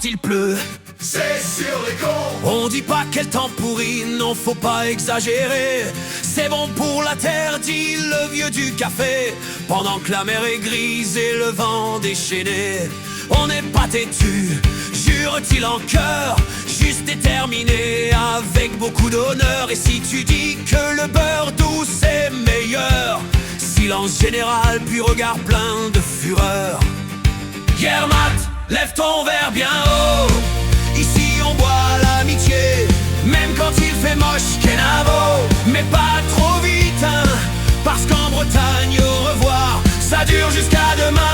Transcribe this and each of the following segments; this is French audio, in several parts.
il pleut, c'est sur les cons. on dit pas quel temps pourri, non faut pas exagérer. C'est bon pour la terre, dit le vieux du café. Pendant que la mer est grise et le vent déchaîné, on n'est pas têtu, jure-t-il en chœur, juste déterminé, avec beaucoup d'honneur. Et si tu dis que le beurre doux c'est meilleur, silence général puis regard plein de fureur. Yermat, lève ton verre bien haut, ici on boit l'amitié, même quand il fait moche Kenavo. Mais pas trop vite, hein, parce qu'en Bretagne au revoir, ça dure jusqu'à demain.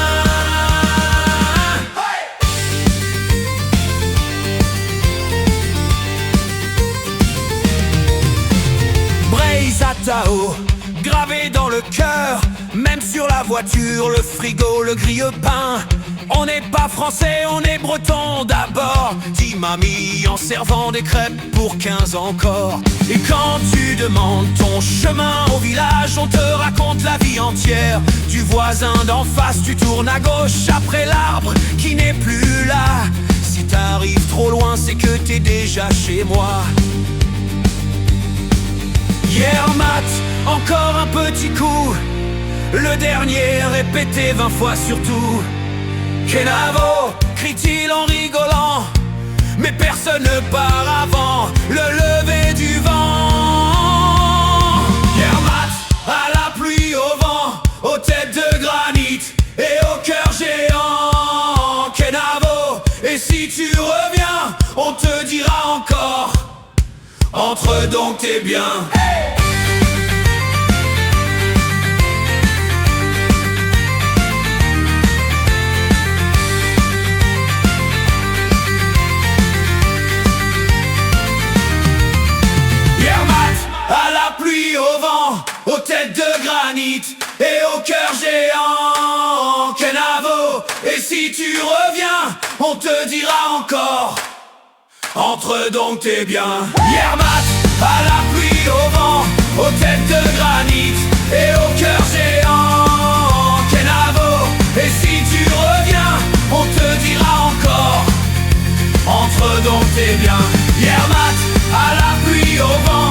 Tao, gravé dans le cœur, même sur la voiture, le frigo, le grille-pain. On n'est pas français, on est breton d'abord, dit mamie en servant des crêpes pour 15 encore. Et quand tu demandes ton chemin au village, on te raconte la vie entière du voisin d'en face. Tu tournes à gauche après l'arbre qui n'est plus là. Si t'arrives trop loin, c'est que t'es déjà chez moi. Yermat, encore un petit coup, le dernier répété 20 fois surtout. Kenavo, crie-t-il en rigolant, mais personne ne part avant le lever du vent. Yermat, à la pluie, au vent, aux têtes de granit et au cœur géant. Kenavo, et si tu reviens, on te dira encore, entre donc tes biens. Au vent, aux têtes de granit et au cœur géant. Kenavo, et si tu reviens, on te dira encore, entre donc tes biens. Yermat, à la pluie, au vent, aux têtes de granit et au cœur géant. Kenavo, et si tu reviens, on te dira encore, entre donc tes biens. Yermat, à la pluie, au vent,